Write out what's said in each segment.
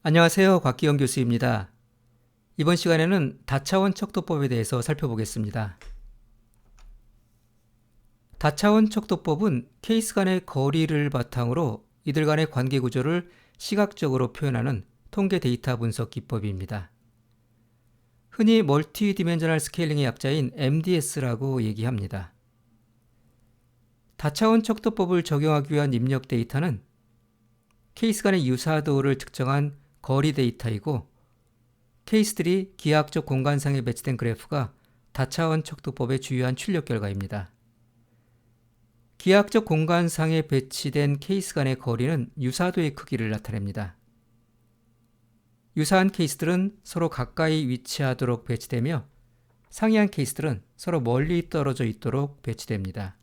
안녕하세요. 곽기영 교수입니다. 이번 시간에는 다차원 척도법에 대해서 살펴보겠습니다. 다차원 척도법은 케이스 간의 거리를 바탕으로 이들 간의 관계 구조를 시각적으로 표현하는 통계 데이터 분석 기법입니다. 흔히 멀티 디멘셔널 스케일링의 약자인 MDS라고 얘기합니다. 다차원 척도법을 적용하기 위한 입력 데이터는 케이스 간의 유사도를 측정한 거리 데이터이고, 케이스들이 기하학적 공간상에 배치된 그래프가 다차원 척도법의 주요한 출력 결과입니다. 기하학적 공간상에 배치된 케이스 간의 거리는 유사도의 크기를 나타냅니다. 유사한 케이스들은 서로 가까이 위치하도록 배치되며 상이한 케이스들은 서로 멀리 떨어져 있도록 배치됩니다.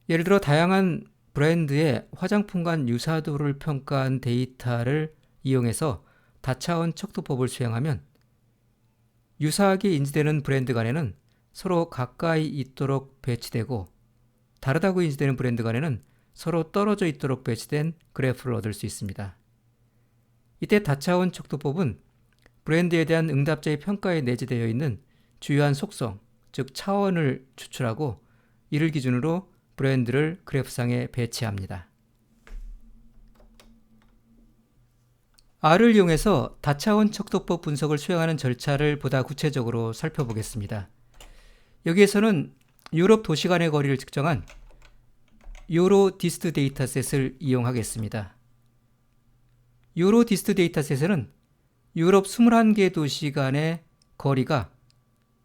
예를 들어 다양한 브랜드의 화장품 간 유사도를 평가한 데이터를 이용해서 다차원 척도법을 수행하면 유사하게 인지되는 브랜드 간에는 서로 가까이 있도록 배치되고, 다르다고 인지되는 브랜드 간에는 서로 떨어져 있도록 배치된 그래프를 얻을 수 있습니다. 이때 다차원 척도법은 브랜드에 대한 응답자의 평가에 내재되어 있는 주요한 속성, 즉 차원을 추출하고 이를 기준으로 브랜드를 그래프상에 배치합니다. R을 이용해서 다차원 척도법 분석을 수행하는 절차를 보다 구체적으로 살펴보겠습니다. 여기에서는 유럽 도시 간의 거리를 측정한 유로디스트 데이터셋을 이용하겠습니다. 유로디스트 데이터셋에는 유럽 21개 도시 간의 거리가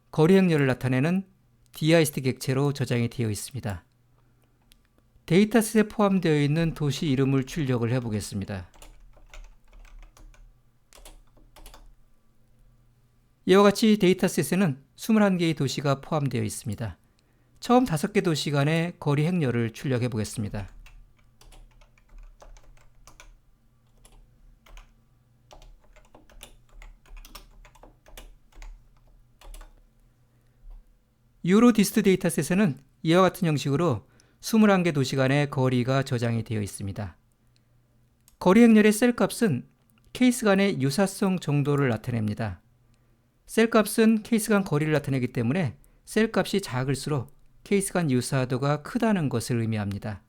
거리 행렬을 나타내는 DIST 객체로 저장이 되어 있습니다. 데이터셋에 포함되어 있는 도시 이름을 출력을 해보겠습니다. 이와 같이 데이터셋에는 21개의 도시가 포함되어 있습니다. 처음 5개 도시 간의 거리 행렬을 출력해 보겠습니다. 유로디스트 데이터셋에는 이와 같은 형식으로 21개 도시 간의 거리가 저장이 되어 있습니다. 거리 행렬의 셀 값은 케이스 간의 유사성 정도를 나타냅니다. 셀 값은 케이스 간 거리를 나타내기 때문에 셀 값이 작을수록 케이스 간 유사도가 크다는 것을 의미합니다.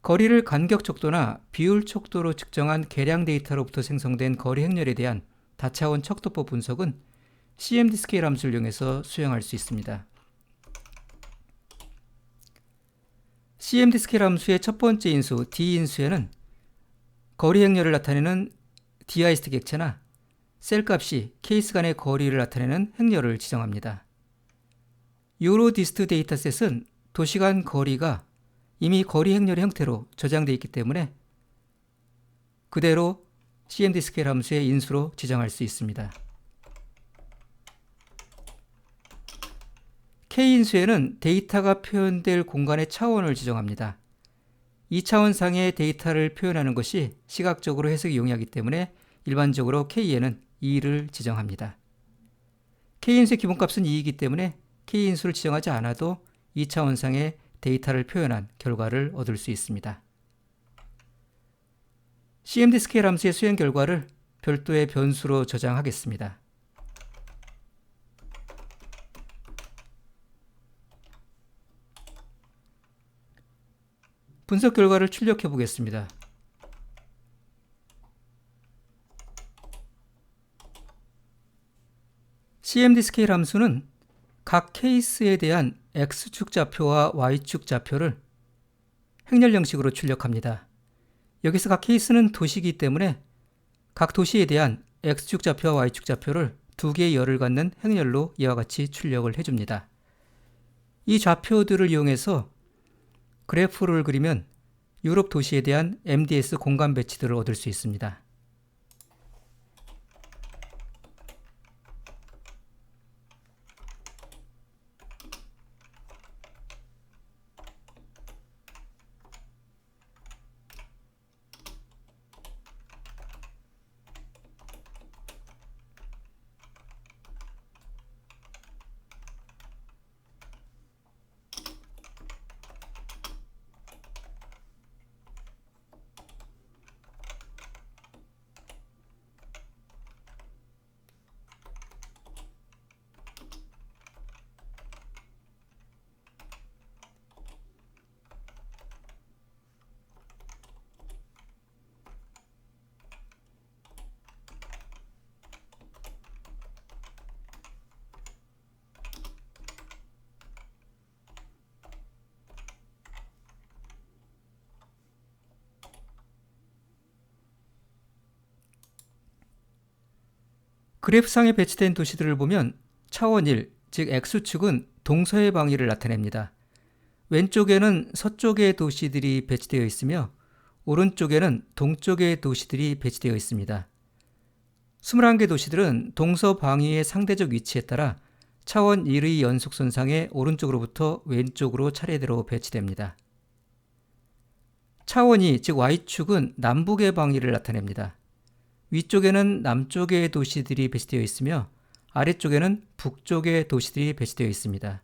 거리를 간격 척도나 비율 척도로 측정한 계량 데이터로부터 생성된 거리 행렬에 대한 다차원 척도법 분석은 CMD 스케일 함수를 이용해서 수행할 수 있습니다. CMD 스케일 함수의 첫 번째 인수 D인수에는 거리 행렬을 나타내는 DIST 객체나 셀 값이 케이스 간의 거리를 나타내는 행렬을 지정합니다. 유로디스트 데이터셋은 도시 간 거리가 이미 거리 행렬의 형태로 저장되어 있기 때문에 그대로 CMD 스케일 함수의 인수로 지정할 수 있습니다. K인수에는 데이터가 표현될 공간의 차원을 지정합니다. 2차원상의 데이터를 표현하는 것이 시각적으로 해석이 용이하기 때문에 일반적으로 K에는 2를 지정합니다. K인수의 기본값은 2이기 때문에 K인수를 지정하지 않아도 2차원상의 데이터를 표현한 결과를 얻을 수 있습니다. CMD 스케일 함수의 수행 결과를 별도의 변수로 저장하겠습니다. 분석 결과를 출력해 보겠습니다. CMD 스케일 함수는 각 케이스에 대한 X축 좌표와 Y축 좌표를 행렬 형식으로 출력합니다. 여기서 각 케이스는 도시이기 때문에 각 도시에 대한 X축 좌표와 Y축 좌표를 2개의 열을 갖는 행렬로 이와 같이 출력을 해줍니다. 이 좌표들을 이용해서 그래프를 그리면 유럽 도시에 대한 MDS 공간 배치들을 얻을 수 있습니다. 그래프상에 배치된 도시들을 보면 차원 1, 즉 X축은 동서의 방위를 나타냅니다. 왼쪽에는 서쪽의 도시들이 배치되어 있으며 오른쪽에는 동쪽의 도시들이 배치되어 있습니다. 21개 도시들은 동서 방위의 상대적 위치에 따라 차원 1의 연속선상에 오른쪽으로부터 왼쪽으로 차례대로 배치됩니다. 차원 2, 즉 Y축은 남북의 방위를 나타냅니다. 위쪽에는 남쪽의 도시들이 배치되어 있으며 아래쪽에는 북쪽의 도시들이 배치되어 있습니다.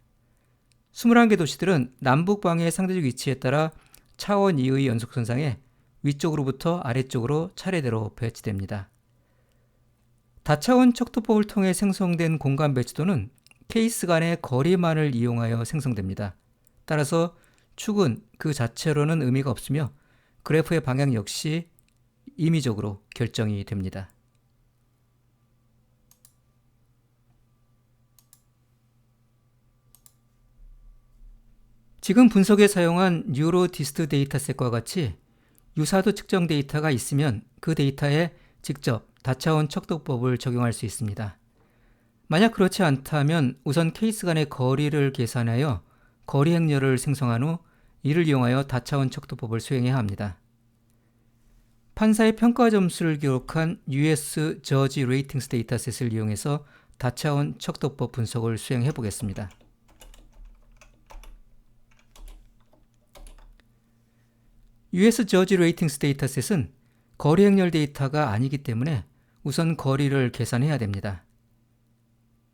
21개 도시들은 남북 방위의 상대적 위치에 따라 차원 2의 연속선상에 위쪽으로부터 아래쪽으로 차례대로 배치됩니다. 다차원 척도법을 통해 생성된 공간 배치도는 케이스 간의 거리만을 이용하여 생성됩니다. 따라서 축은 그 자체로는 의미가 없으며 그래프의 방향 역시 임의적으로 결정이 됩니다. 지금 분석에 사용한 뉴로디스트 데이터셋과 같이 유사도 측정 데이터가 있으면 그 데이터에 직접 다차원 척도법을 적용할 수 있습니다. 만약 그렇지 않다면 우선 케이스 간의 거리를 계산하여 거리 행렬을 생성한 후 이를 이용하여 다차원 척도법을 수행해야 합니다. 판사의 평가 점수를 기록한 US 저지 레이팅스 데이터셋을 이용해서 다차원 척도법 분석을 수행해 보겠습니다. US 저지 레이팅스 데이터셋은 거리 행렬 데이터가 아니기 때문에 우선 거리를 계산해야 됩니다.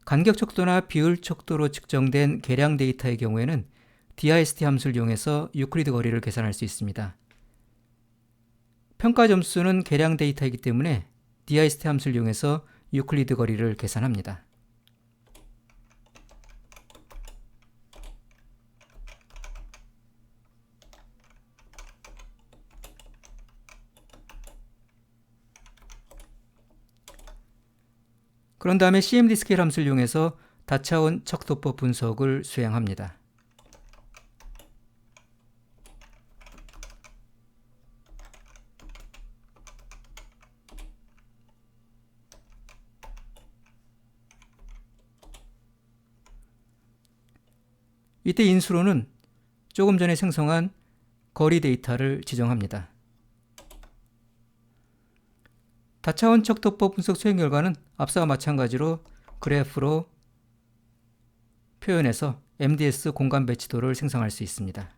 간격 척도나 비율 척도로 측정된 계량 데이터의 경우에는 DIST 함수를 이용해서 유클리드 거리를 계산할 수 있습니다. 평가 점수는 계량 데이터이기 때문에 DIST 함수를 이용해서 유클리드 거리를 계산합니다. 그런 다음에 CMD 스케일 함수를 이용해서 다차원 척도법 분석을 수행합니다. 이때 인수로는 조금 전에 생성한 거리 데이터를 지정합니다. 다차원 척도법 분석 수행 결과는 앞서와 마찬가지로 그래프로 표현해서 MDS 공간 배치도를 생성할 수 있습니다.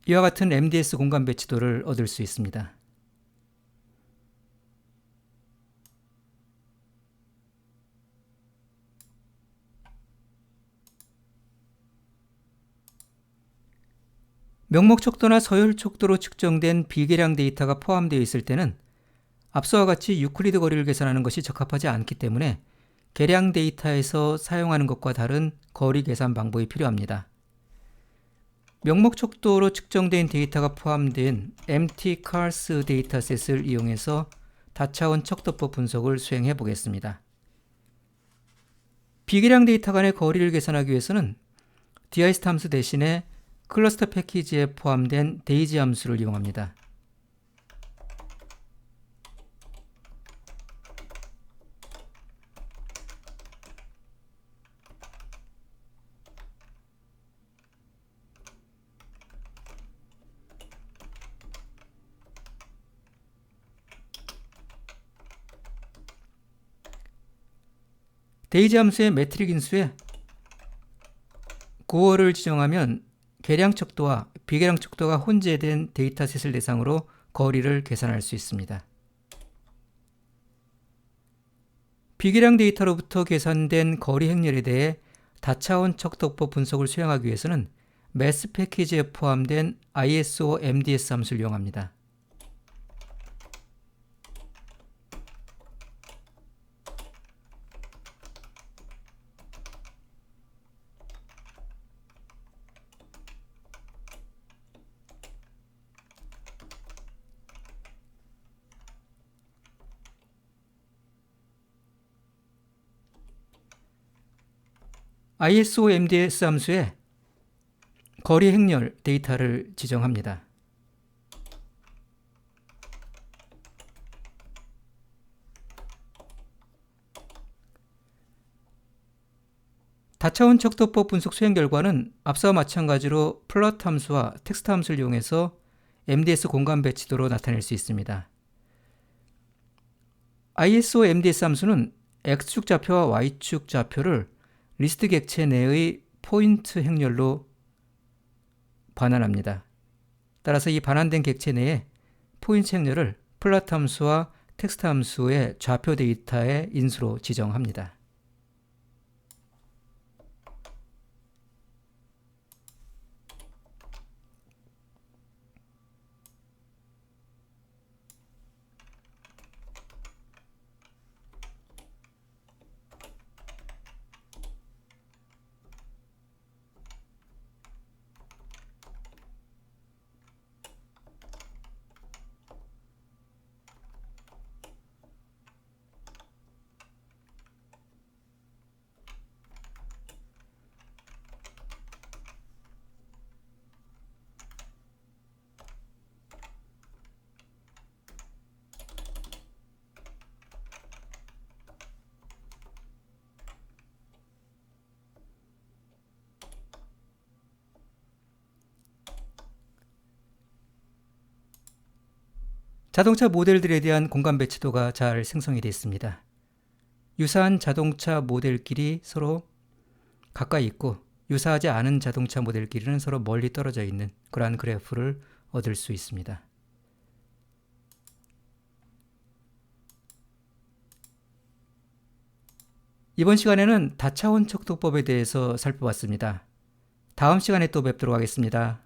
이와 같은 MDS 공간 배치도를 얻을 수 있습니다. 명목 척도나 서열 척도로 측정된 비계량 데이터가 포함되어 있을 때는 앞서와 같이 유클리드 거리를 계산하는 것이 적합하지 않기 때문에 계량 데이터에서 사용하는 것과 다른 거리 계산 방법이 필요합니다. 명목 척도로 측정된 데이터가 포함된 MT-CARS 데이터셋을 이용해서 다차원 척도법 분석을 수행해 보겠습니다. 비계량 데이터 간의 거리를 계산하기 위해서는 DIST 함수 대신에 클러스터 패키지에 포함된 데이지 함수를 이용합니다. 데이지 함수의 매트릭 인수에 9월을 지정하면 계량 척도와 비계량 척도가 혼재된 데이터셋을 대상으로 거리를 계산할 수 있습니다. 비계량 데이터로부터 계산된 거리 행렬에 대해 다차원 척도법 분석을 수행하기 위해서는 매스 패키지에 포함된 ISO MDS 함수를 이용합니다. ISO MDS 함수에 거리 행렬 데이터를 지정합니다. 다차원 척도법 분석 수행 결과는 앞서와 마찬가지로 플롯 함수와 텍스트 함수를 이용해서 MDS 공간 배치도로 나타낼 수 있습니다. ISO MDS 함수는 X축 좌표와 Y축 좌표를 리스트 객체 내의 포인트 행렬로 반환합니다. 따라서 이 반환된 객체 내에 포인트 행렬을 플롯 함수와 텍스트 함수의 좌표 데이터의 인수로 지정합니다. 자동차 모델들에 대한 공간 배치도가 잘 생성이 되어 있습니다. 유사한 자동차 모델끼리 서로 가까이 있고 유사하지 않은 자동차 모델끼리는 서로 멀리 떨어져 있는 그러한 그래프를 얻을 수 있습니다. 이번 시간에는 다차원 척도법에 대해서 살펴봤습니다. 다음 시간에 또 뵙도록 하겠습니다.